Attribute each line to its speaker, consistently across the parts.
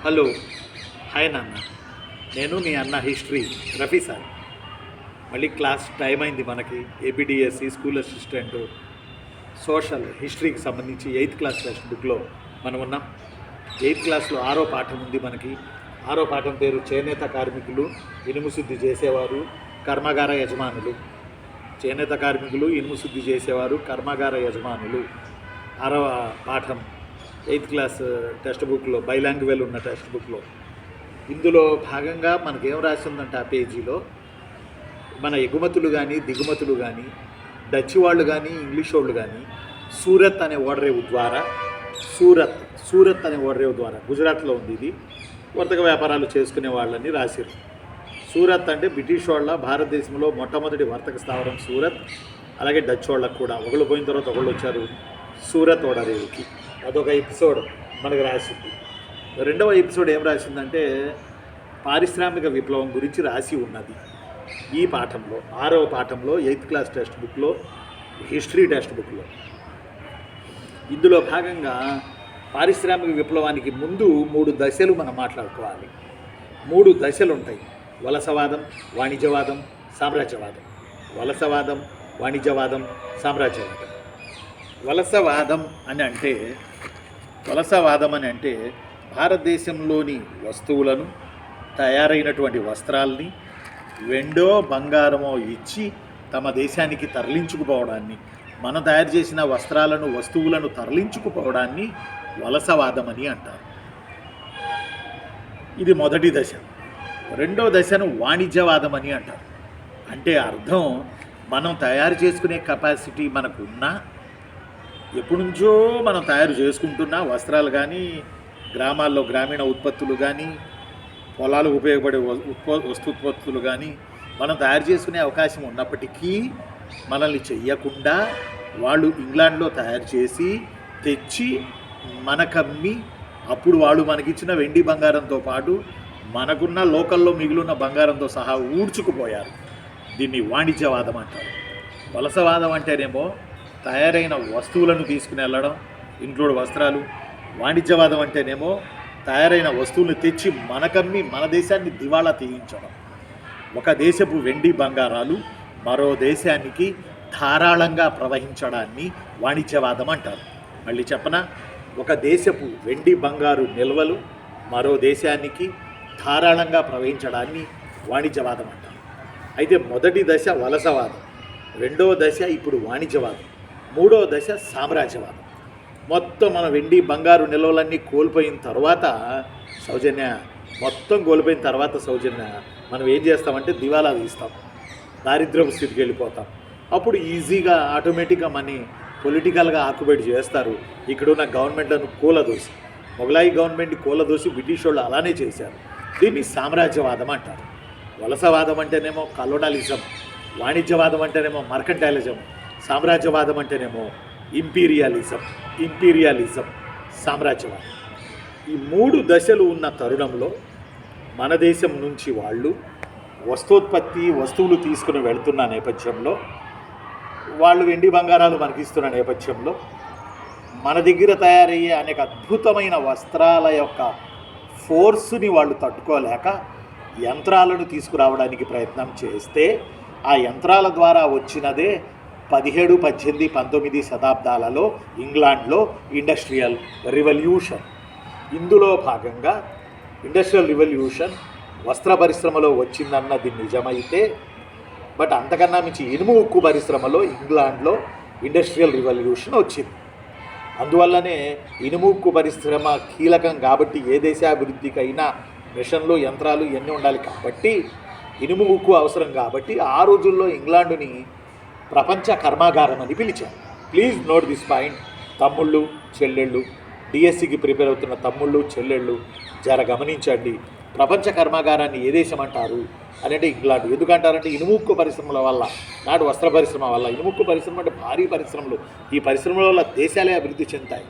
Speaker 1: Hello, hi నాన్న. నేను మీ అన్న హిస్టరీ రఫీ సార్. మళ్ళీ క్లాస్ టైం అయింది మనకి. ఏపీడిఎస్సి స్కూల్ అసిస్టెంట్ సోషల్ హిస్టరీకి సంబంధించి 8th క్లాస్ టెక్స్ట్ బుక్లో మనం ఉన్నాం. 8th క్లాస్లో 6వ పాఠం ఉంది మనకి. 6వ పాఠం పేరు చేనేత కార్మికులు, ఇనుము శుద్ధి చేసేవారు, కర్మాగార యజమానులు. చేనేత కార్మికులు, ఇనుము శుద్ధి చేసేవారు, కర్మాగార యజమానులు 6వ పాఠం 8th క్లాస్ టెక్స్ట్ బుక్లో, బైలాంగ్వేజ్ ఉన్న టెక్స్ట్ బుక్లో. ఇందులో భాగంగా మనకేం రాసిందంటే ఆ పేజీలో మన ఎగుమతులు కానీ దిగుమతులు కానీ డచ్ వాళ్ళు కానీ ఇంగ్లీష్ వాళ్ళు కానీ సూరత్ అనే ఓడరేవు ద్వారా సూరత్ అనే ఓడరేవు ద్వారా గుజరాత్లో ఉంది. ఇది వర్తక వ్యాపారాలు చేసుకునే వాళ్ళని రాశారు. సూరత్ అంటే బ్రిటిష్ వాళ్ళ భారతదేశంలో మొట్టమొదటి వర్తక స్థావరం సూరత్. అలాగే డచ్ వాళ్ళకు కూడా ఒకళ్ళు పోయిన తర్వాత ఒకళ్ళు వచ్చారు సూరత్ ఓడరేవుకి. అదొక ఎపిసోడ్ మనకు రాసింది. రెండవ ఎపిసోడ్ ఏం రాసిందంటే పారిశ్రామిక విప్లవం గురించి రాసి ఉన్నది ఈ పాఠంలో, 6వ పాఠంలో 8th క్లాస్ టెక్స్ట్ బుక్లో, హిస్టరీ టెక్స్ట్ బుక్లో. ఇందులో భాగంగా పారిశ్రామిక విప్లవానికి ముందు 3 దశలు మనం మాట్లాడుకోవాలి. 3 దశలు ఉంటాయి: వలసవాదం, వాణిజ్యవాదం, సామ్రాజ్యవాదం. వలసవాదం, వాణిజ్యవాదం, సామ్రాజ్యవాదం. వలసవాదం అని అంటే భారతదేశంలోని వస్తువులను, తయారైనటువంటి వస్త్రాల్ని వెండో బంగారమో ఇచ్చి తమ దేశానికి తరలించుకుపోవడాన్ని, మనం తయారు చేసిన వస్త్రాలను, వస్తువులను తరలించుకుపోవడాన్ని వలసవాదం అని అంటారు. ఇది మొదటి దశ. రెండో దశను వాణిజ్యవాదం అని అంటారు. అంటే అర్థం, మనం తయారు చేసుకునే కెపాసిటీ మనకున్నా, ఎప్పటి నుంచో మనం తయారు చేసుకుంటున్న వస్త్రాలు కానీ, గ్రామాల్లో గ్రామీణ ఉత్పత్తులు కానీ, పొలాలకు ఉపయోగపడే వస్తుత్పత్తులు కానీ మనం తయారు చేసుకునే అవకాశం ఉన్నప్పటికీ మనల్ని చెయ్యకుండా వాళ్ళు ఇంగ్లాండ్లో తయారు చేసి తెచ్చి మనకమ్మి, అప్పుడు వాళ్ళు మనకిచ్చిన వెండి బంగారంతో పాటు మనకున్న లోకల్లో మిగిలిన బంగారంతో సహా ఊడ్చుకుపోయారు. దీన్ని వాణిజ్యవాదం అంటారు. వలసవాదం అంటేనేమో తయారైన వస్తువులను తీసుకుని వెళ్ళడం, ఇంక్లూడ్ వస్త్రాలు. వాణిజ్యవాదం అంటేనేమో తయారైన వస్తువులను తెచ్చి మనకమ్మి మన దేశాన్ని దివాళా తీయించడం. ఒక దేశపు వెండి బంగారాలు మరో దేశానికి ధారాళంగా ప్రవహించడాన్ని వాణిజ్యవాదం అంటారు. మళ్ళీ చెప్పనా, ఒక దేశపు వెండి బంగారు నిల్వలు మరో దేశానికి ధారాళంగా ప్రవహించడాన్ని వాణిజ్యవాదం అంటారు. అయితే మొదటి దశ వలసవాదం, రెండవ దశ ఇప్పుడు వాణిజ్యవాదం, మూడవ దశ సామ్రాజ్యవాదం. మొత్తం మన వెండి బంగారు నిల్వలన్నీ కోల్పోయిన తర్వాత సౌజన్య మనం ఏం చేస్తామంటే దివాలా తీస్తాం, దారిద్ర్యపు స్థితికి వెళ్ళిపోతాం. అప్పుడు ఈజీగా ఆటోమేటిక్గా మనీ పొలిటికల్గా ఆక్యుపైట్ చేస్తారు. ఇక్కడున్న గవర్నమెంట్లను కూలదోసి, మొఘలాయి గవర్నమెంట్ కూలదోసి బ్రిటిష్ వాళ్ళు అలానే చేశారు. దీన్ని సామ్రాజ్యవాదం అంటారు. వలసవాదం అంటేనేమో కలోనలిజం, వాణిజ్యవాదం అంటేనేమో మర్కంటైలిజం, సామ్రాజ్యవాదం అంటేనేమో ఇంపీరియాలిజం, సామ్రాజ్యవాదం. ఈ 3 దశలు ఉన్న తరుణంలో మన దేశం నుంచి వాళ్ళు వస్తువులు తీసుకుని వెళుతున్న నేపథ్యంలో, వాళ్ళు వెండి బంగారాలు మనకిస్తున్న నేపథ్యంలో, మన దగ్గర తయారయ్యే అనేక అద్భుతమైన వస్త్రాల యొక్క ఫోర్సుని వాళ్ళు తట్టుకోలేక యంత్రాలను తీసుకురావడానికి ప్రయత్నం చేస్తే, ఆ యంత్రాల ద్వారా వచ్చినదే 17, 18, 19 శతాబ్దాలలో ఇంగ్లాండ్లో ఇండస్ట్రియల్ రివల్యూషన్. ఇందులో భాగంగా ఇండస్ట్రియల్ రివల్యూషన్ వస్త్ర పరిశ్రమలో వచ్చిందన్నది నిజమైతే, బట్ అంతకన్నా మించి ఇనుము ఉక్కు పరిశ్రమలో ఇంగ్లాండ్లో ఇండస్ట్రియల్ రివల్యూషన్ వచ్చింది. అందువల్లనే ఇనుము ఉక్కు పరిశ్రమ కీలకం కాబట్టి, ఏ దేశాభివృద్ధికైనా మిషన్లు, యంత్రాలు ఇవన్నీ ఉండాలి కాబట్టి ఇనుము ఉక్కు అవసరం కాబట్టి ఆ రోజుల్లో ఇంగ్లాండుని ప్రపంచ కర్మాగారం అని పిలిచారు. Please note this point. తమ్ముళ్ళు, చెల్లెళ్ళు, డిఎస్సికి ప్రిపేర్ అవుతున్న తమ్ముళ్ళు, చెల్లెళ్ళు జర గమనించండి. ప్రపంచ కర్మాగారాన్ని ఏ దేశం అంటారు అని అంటే ఇంగ్లాండ్. ఎందుకంటారంటే ఇనుముక్కు పరిశ్రమల వల్ల, నాటి వస్త్ర పరిశ్రమ వల్ల. ఇనుముక్కు పరిశ్రమ అంటే భారీ పరిశ్రమలు. ఈ పరిశ్రమల వల్ల దేశాలే అభివృద్ధి చెందుతాయి,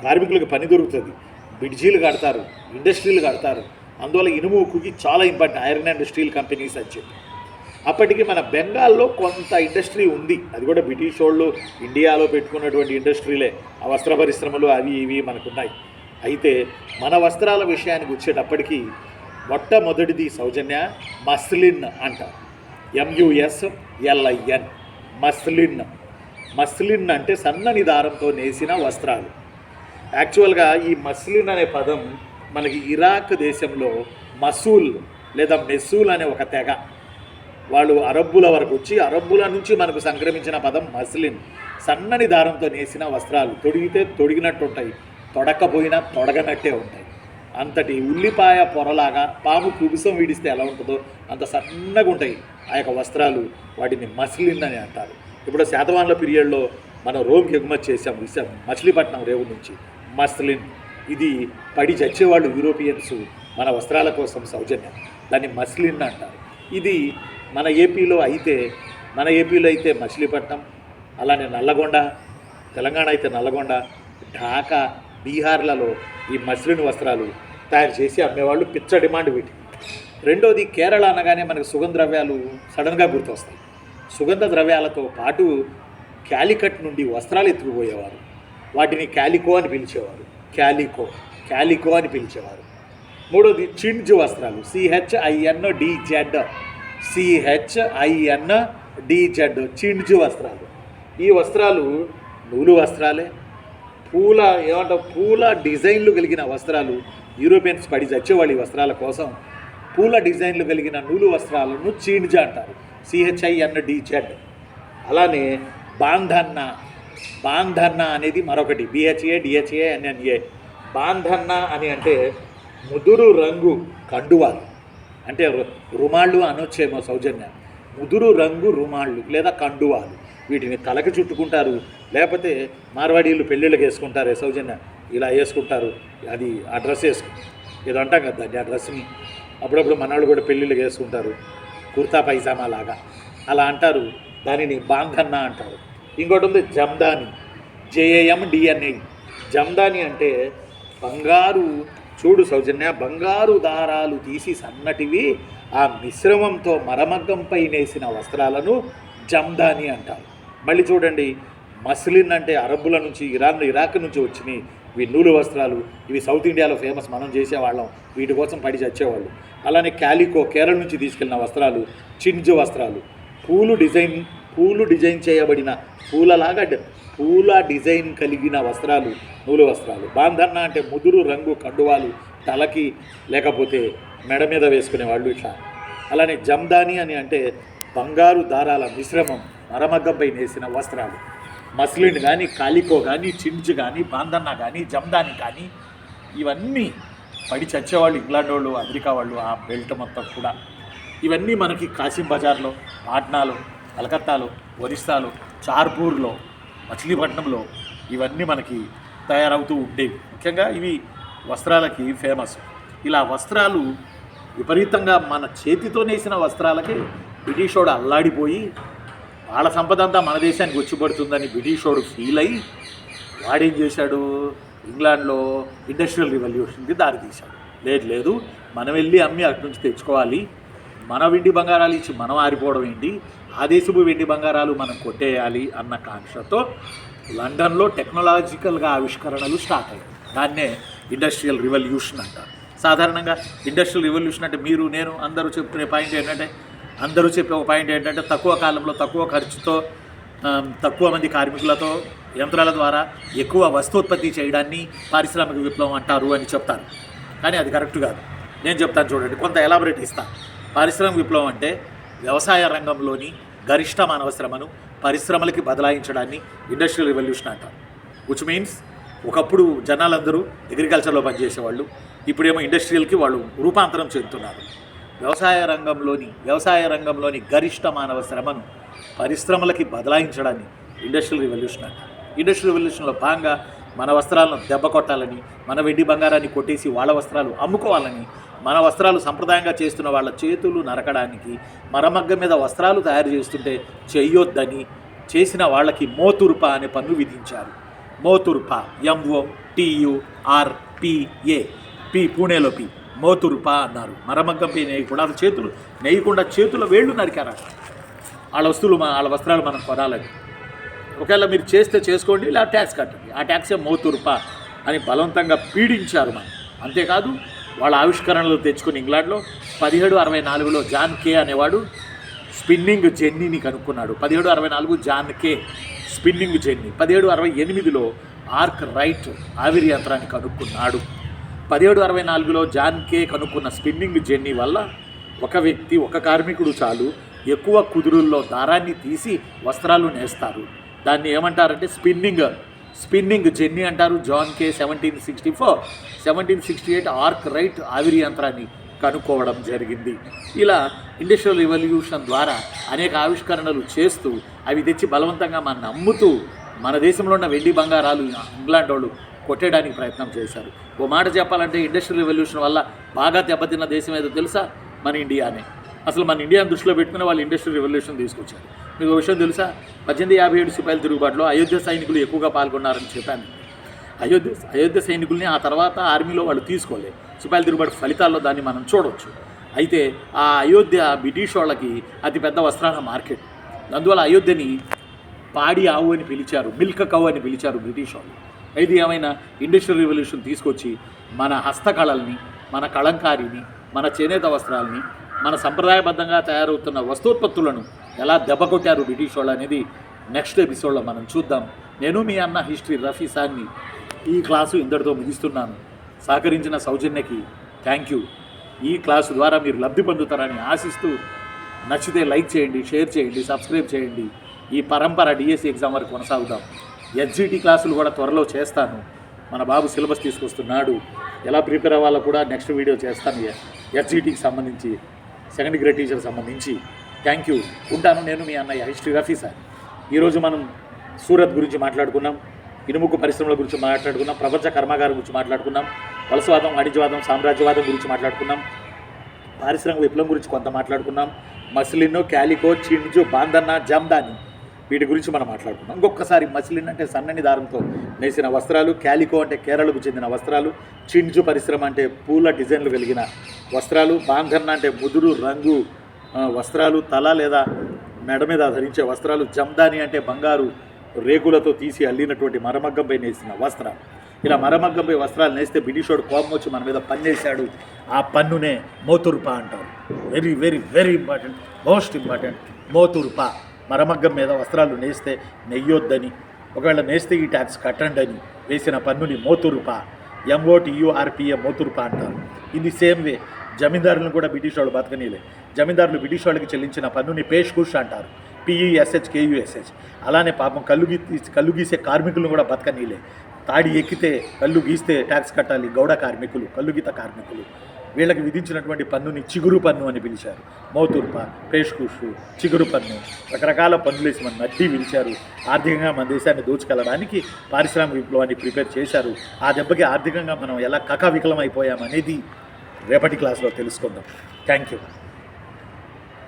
Speaker 1: కార్మికులకు పని దొరుకుతుంది, బ్రిడ్జీలు కడతారు, ఇండస్ట్రీలు కడతారు. అందువల్ల ఇనుము ఉక్కుకి చాలా important, iron and steel companies అని చెప్పి. అప్పటికి మన బెంగాల్లో కొంత ఇండస్ట్రీ ఉంది, అది కూడా బ్రిటిష్ వాళ్ళు ఇండియాలో పెట్టుకున్నటువంటి ఇండస్ట్రీలే. ఆ వస్త్ర పరిశ్రమలు అవి ఇవి మనకున్నాయి. అయితే మన వస్త్రాల విషయానికి వచ్చేటప్పటికీ మొట్టమొదటిది సౌజన్య మస్లిన్ అంటారు. MUSLIN muslin. మస్లిన్ అంటే సన్నని దారంతో నేసిన వస్త్రాలు. యాక్చువల్గా ఈ మస్లిన్ అనే పదం మనకి ఇరాక్ దేశంలో మసూల్ లేదా మెసూల్ అనే ఒక తెగ, వాళ్ళు అరబ్బుల వరకు వచ్చి అరబ్బుల నుంచి మనకు సంక్రమించిన పదం మస్లిన్. సన్నని దారంతో నేసిన వస్త్రాలు, తొడిగితే తొడిగినట్టు ఉంటాయి, తొడకపోయినా తొడగనట్టే ఉంటాయి. అంతటి ఉల్లిపాయ పొరలాగా పాము కుబుసం వీడిస్తే ఎలా ఉంటుందో అంత సన్నగా ఉంటాయి ఆ యొక్క వస్త్రాలు. వాటిని మస్లిన్ అని అంటారు. ఇప్పుడు శాతవాహనుల పీరియడ్లో మనం రోమ్కి ఎగుమతి చేసాం మచిలీపట్నం రేవు నుంచి మస్లిన్. ఇది పడి చచ్చేవాళ్ళు యూరోపియన్స్ మన వస్త్రాల కోసం సౌజన్యం. దాన్ని మస్లిన్ అంటారు. ఇది మన ఏపీలో అయితే మచిలీపట్నం, అలానే నల్లగొండ, తెలంగాణ అయితే నల్లగొండ, ఢాకా, బీహార్లలో ఈ మస్లిన్ వస్త్రాలు తయారు చేసి అమ్మేవాళ్ళు. పిచ్చ డిమాండ్ వీటి. రెండోది కేరళ అనగానే మనకు సుగంధ ద్రవ్యాలు సడన్గా గుర్తొస్తాయి. సుగంధ ద్రవ్యాలతో పాటు క్యాలికట్ నుండి వస్త్రాలు ఎత్తుకుపోయేవారు. వాటిని క్యాలికో అని పిలిచేవారు. క్యాలికో అని పిలిచేవారు. మూడోది చిండ్జ్ వస్త్రాలు. CHINDZ చిండ్జ్ వస్త్రాలు. ఈ వస్త్రాలు నూలు వస్త్రాలే. పూల డిజైన్లు కలిగిన వస్త్రాలు. యూరోపియన్స్ పడి చచ్చేవాళ్ళు ఈ వస్త్రాల కోసం. పూల డిజైన్లు కలిగిన నూలు వస్త్రాలను చిండ్జ్ అంటారు. CHINDZ. అలానే బాంధన్న అనేది మరొకటి. BHADHANNA. బాంధన్న అని అంటే ముదురు రంగు కండువాలు, అంటే రుమాళ్ళు అనొచ్చేమో సౌజన్య. ముదురు రంగు రుమాళ్ళు లేదా కండువాలు, వీటిని తలకి చుట్టుకుంటారు. లేకపోతే మార్వాడీలు పెళ్ళిళ్ళకి వేసుకుంటారే సౌజన్య, ఇలా వేసుకుంటారు. అది ఆ డ్రెస్ ఏదో అంటాం కదా ఆ డ్రెస్ని. అప్పుడప్పుడు మనాళ్ళు కూడా పెళ్ళిళ్ళకి వేసుకుంటారు, కుర్తా పైజామా లాగా అలా అంటారు. దానిని బాంధన్న అంటారు. ఇంకోటి ఉంది జమ్దాని. JAMDNI. జమ్దాని అంటే బంగారు, చూడు సౌజన్య, బంగారు దారాలు తీసి సన్నటివి ఆ మిశ్రమంతో మరమగ్గంపై నేసిన వస్త్రాలను జమ్దాని అంటారు. మళ్ళీ చూడండి, మస్లిన్ అంటే అరబ్బుల నుంచి, ఇరాక్ నుంచి వచ్చినాయి ఇవి నూలు వస్త్రాలు. ఇవి సౌత్ ఇండియాలో ఫేమస్, మనం చేసేవాళ్ళం, వీటి కోసం పడి చచ్చేవాళ్ళు. అలానే క్యాలికో, కేరళ నుంచి తీసుకెళ్ళిన వస్త్రాలు చిండ్జ్ వస్త్రాలు. పూలు డిజైన్ చేయబడిన పూల డిజైన్ కలిగిన వస్త్రాలు నూలు వస్త్రాలు. బాంధన్న అంటే ముదురు రంగు కండువాలు, తలకి లేకపోతే మెడ మీద వేసుకునేవాళ్ళు ఇట్లా. అలానే జమ్దాని అని అంటే బంగారు దారాల మిశ్రమం మరమగ్గంపై నేసిన వస్త్రాలు. మస్లిన్ కానీ, కాలికో కానీ, చిండ్జ్ కానీ, బాంధన్న కానీ, జమ్దాని కానీ ఇవన్నీ పడి చచ్చేవాళ్ళు ఇంగ్లాండ్ వాళ్ళు, అమెరికా వాళ్ళు, ఆ బెల్ట్ మొత్తం కూడా. ఇవన్నీ మనకి కాసిం బజార్లో, పాట్నాలో, కలకత్తాలో, ఒరిస్సాలో, చార్పూర్లో, మచిలీపట్నంలో ఇవన్నీ మనకి తయారవుతూ ఉండేవి. ముఖ్యంగా ఇవి వస్త్రాలకి ఫేమస్. ఇలా వస్త్రాలు విపరీతంగా మన చేతితో నేసిన వస్త్రాలకి బ్రిటిషోడు అల్లాడిపోయి వాళ్ళ సంపద అంతా మన దేశానికి వచ్చి పడుతుందని బ్రిటిషోడు ఫీల్ అయ్యి వాడేం చేశాడు, ఇంగ్లాండ్లో ఇండస్ట్రియల్ రివల్యూషన్కి దారితీశాడు. లేదు మనం వెళ్ళి అమ్మి అటు నుంచి తెచ్చుకోవాలి, మన వెండి బంగారాలు ఇచ్చి మనం ఆరిపోవడం ఏంటి, ఆ దేశపు వెండి బంగారాలు మనం కొట్టేయాలి అన్న కాంక్షతో లండన్లో టెక్నాలజికల్గా ఆవిష్కరణలు స్టార్ట్ అయ్యాయి. దాన్నే ఇండస్ట్రియల్ రివల్యూషన్ అంటారు. సాధారణంగా ఇండస్ట్రియల్ రివల్యూషన్ అంటే మీరు నేను అందరూ చెప్పుకునే పాయింట్ ఏంటంటే, అందరూ చెప్పే ఒక పాయింట్ ఏంటంటే తక్కువ కాలంలో తక్కువ ఖర్చుతో తక్కువ మంది కార్మికులతో యంత్రాల ద్వారా ఎక్కువ వస్తోత్పత్తి చేయడాన్ని పారిశ్రామిక విప్లవం అంటారు అని చెప్తారు. కానీ అది కరెక్ట్ కాదు. నేను చెప్తాను చూడండి, కొంత ఎలాబరేట్ ఇస్తాను. పారిశ్రామిక విప్లవం అంటే వ్యవసాయ రంగంలోని గరిష్ట మానవ శ్రమను పరిశ్రమలకి బదలాయించడాన్ని ఇండస్ట్రియల్ రివల్యూషన్ అంటారు. విచ్ మీన్స్ ఒకప్పుడు జనాలందరూ అగ్రికల్చర్లో పనిచేసేవాళ్ళు, ఇప్పుడేమో ఇండస్ట్రియల్కి వాళ్ళు రూపాంతరం చెందుతున్నారు. వ్యవసాయ రంగంలోని గరిష్ట మానవ శ్రమను పరిశ్రమలకి బదలాయించడాన్ని ఇండస్ట్రియల్ రివల్యూషన్ అంటారు. ఇండస్ట్రియల్ రివల్యూషన్లో భాగంగా మన వస్త్రాలను దెబ్బ కొట్టాలని, మన వెండి బంగారాన్ని కొట్టేసి వాళ్ళ వస్త్రాలు అమ్ముకోవాలని, మన వస్త్రాలు సంప్రదాయంగా చేస్తున్న వాళ్ళ చేతులు నరకడానికి, మరమగ్గం మీద వస్త్రాలు తయారు చేస్తుంటే చెయ్యొద్దని చేసిన వాళ్ళకి మోతుర్పా అనే పన్ను విధించారు. మోతుర్పా, MOTURPA, పూణేలో మోతుర్పా అన్నారు. మరమగ్గంపై నేయకుండా, అసలు చేతులు నేయకుండా చేతుల వేళ్ళు నరికారు. వాళ్ళ వస్త్రాలు మనం కొనాలని. ఒకవేళ మీరు చేస్తే చేసుకోండి, ఇలా ట్యాక్స్ కట్టండి. ఆ ట్యాక్సే మోతుర్పా. అని బలవంతంగా పీడించారు మనం. అంతేకాదు వాళ్ళ ఆవిష్కరణలు తెచ్చుకుని ఇంగ్లాండ్లో 1764లో జాన్ కే అనేవాడు స్పిన్నింగ్ జెన్నీని కనుక్కున్నాడు. 1764 జాన్ కే స్పిన్నింగ్ జెన్నీ. 1768లో ఆర్క్ రైట్ ఆవిరి యంత్రాన్ని కనుక్కున్నాడు. 1764లో జాన్ కే కనుక్కున్న స్పిన్నింగ్ జెన్నీ వల్ల ఒక కార్మికుడు చాలు ఎక్కువ కుదురుల్లో దారాన్ని తీసి వస్త్రాలు నేస్తారు. దాన్ని ఏమంటారంటే స్పిన్నింగ్ జెన్నీ అంటారు. జాన్ కే 1768 ఆర్క్ రైట్ ఆవిరి యంత్రాన్ని కనుక్కోవడం జరిగింది. ఇలా ఇండస్ట్రియల్ రివల్యూషన్ ద్వారా అనేక ఆవిష్కరణలు చేస్తూ అవి తెచ్చి బలవంతంగా మన అమ్ముతూ మన దేశంలో ఉన్న వెండి బంగారాలు ఇంగ్లాండ్ వాళ్ళు కొట్టేయడానికి ప్రయత్నం చేశారు. ఓ మాట చెప్పాలంటే ఇండస్ట్రియల్ రెవల్యూషన్ వల్ల బాగా దెబ్బతిన్న దేశం ఏదో తెలుసా? మన ఇండియానే. అసలు మన ఇండియాను దృష్టిలో పెట్టుకుని వాళ్ళు ఇండస్ట్రియల్ రెవల్యూషన్ తీసుకొచ్చారు. మీకు ఒక విషయం తెలుసా? 1857 సిపాయిల తిరుగుబాటులో అయోధ్య సైనికులు ఎక్కువగా పాల్గొన్నారని చెప్పాను. అయోధ్య సైనికుల్ని ఆ తర్వాత ఆర్మీలో వాళ్ళు తీసుకోలేదు. సిపాయిల తిరుగుబాటు ఫలితాల్లో దాన్ని మనం చూడవచ్చు. అయితే ఆ అయోధ్య బ్రిటిష్ వాళ్ళకి అతిపెద్ద వస్త్రాల మార్కెట్. అందువల్ల అయోధ్యని పాడి ఆవు అని పిలిచారు, మిల్క్ కౌ అని పిలిచారు బ్రిటిష్ వాళ్ళు. అయితే ఏమైనా ఇండస్ట్రియల్ రెవల్యూషన్ తీసుకొచ్చి మన హస్తకళల్ని, మన కళంకారీని, మన చేనేత వస్త్రాలని, మన సంప్రదాయబద్ధంగా తయారవుతున్న వస్తోత్పత్తులను ఎలా దెబ్బకొట్టారు బ్రిటిష్ వాళ్ళు అనేది నెక్స్ట్ ఎపిసోడ్లో మనం చూద్దాం. నేను మీ అన్న హిస్టరీ రఫీ సార్ని ఈ క్లాసు ఇంతటితో ముగిస్తున్నాను. సహకరించిన సౌజన్యకి థ్యాంక్ యూ. ఈ క్లాసు ద్వారా మీరు లబ్ధి పొందుతారని ఆశిస్తూ, నచ్చితే లైక్ చేయండి, షేర్ చేయండి, సబ్స్క్రైబ్ చేయండి. ఈ పరంపర డిఎస్సి ఎగ్జామ్ వరకు కొనసాగుదాం. ఎస్జిటి క్లాసులు కూడా త్వరలో చేస్తాను. మన బాబు సిలబస్ తీసుకొస్తున్నాడు. ఎలా ప్రిపేర్ అవ్వాలో కూడా నెక్స్ట్ వీడియో చేస్తాను. ఎస్జిటికి సంబంధించి, సెకండ్ గ్రేడ్ టీచర్ సంబంధించి. Thank you. ఉంటాను. నేను మీ అన్నయ్య హిస్టరీ రఫీ సార్. ఈరోజు మనం సూరత్ గురించి మాట్లాడుకున్నాం, ఇనుముకు పరిశ్రమల గురించి మాట్లాడుకున్నాం, ప్రపంచ కర్మాగారం గురించి మాట్లాడుకున్నాం, వలసవాదం, వాణిజ్యవాదం, సామ్రాజ్యవాదం గురించి మాట్లాడుకున్నాం, పారిశ్రామిక విప్లవం గురించి కొంత మాట్లాడుకున్నాం, మస్లిన్, క్యాలికో, చిన్జు, బాందన్న, జమ్దాని వీటి గురించి మనం మాట్లాడుకున్నాం. ఇంకొకసారి మస్లిన్ అంటే సన్నని దారంతో నేసిన వస్త్రాలు, క్యాలికో అంటే కేరళకు చెందిన వస్త్రాలు, చిన్జు పరిశ్రమ అంటే పూల డిజైన్లు కలిగిన వస్త్రాలు, బాంధన్న అంటే ముదురు రంగు వస్త్రాలు, తల లేదా మెడ మీద ధరించే వస్త్రాలు, జమ్దాని అంటే బంగారు రేకులతో తీసి అల్లినటువంటి మరమగ్గంపై నేసిన వస్త్రాలు. ఇలా మరమగ్గంపై వస్త్రాలు నేస్తే బ్రిటిష్ వాడు కోపం వచ్చి మన మీద పన్నేశాడు. ఆ పన్నునే మోతురుపా అంటారు. Very very very important, most important. మోతురుపా. మరమగ్గం మీద వస్త్రాలు నేస్తే నెయ్యొద్దని, ఒకవేళ నేస్తే ఈ ట్యాక్స్ కట్టండి అని వేసిన పన్నుని మోతురుపా, MOTURPA మోతురుపా అంటారు. ఇది సేమ్ వే జమీందారులను కూడా బ్రిటిష్ వాళ్ళు బతకనీలే. జమీందారులు బ్రిటిష్ వాళ్ళకి చెల్లించిన పన్నుని పేష్కుష్ అంటారు. PESHKUSH. అలానే పాపం కళ్ళు గీసే కార్మికులను కూడా బతకనీలే. తాడి ఎక్కితే కళ్ళు గీస్తే ట్యాక్స్ కట్టాలి గౌడ కార్మికులు, కళ్ళుగీత కార్మికులు. వీళ్ళకి విధించినటువంటి పన్నుని చిగురు పన్ను అని పిలిచారు. మౌతుర్ప, పేష్కుషు, చిగురు పన్ను, రకరకాల పన్నులేసి మన నడ్డి పిలిచారు. ఆర్థికంగా మన దేశాన్ని దోచుకెళ్ళడానికి పారిశ్రామిక విప్లవాన్ని ప్రిపేర్ చేశారు. ఆ దెబ్బకి ఆర్థికంగా మనం ఎలా కకావికలం అయిపోయామనేది రేపటి క్లాస్లో తెలుసుకుందాం. Thank you.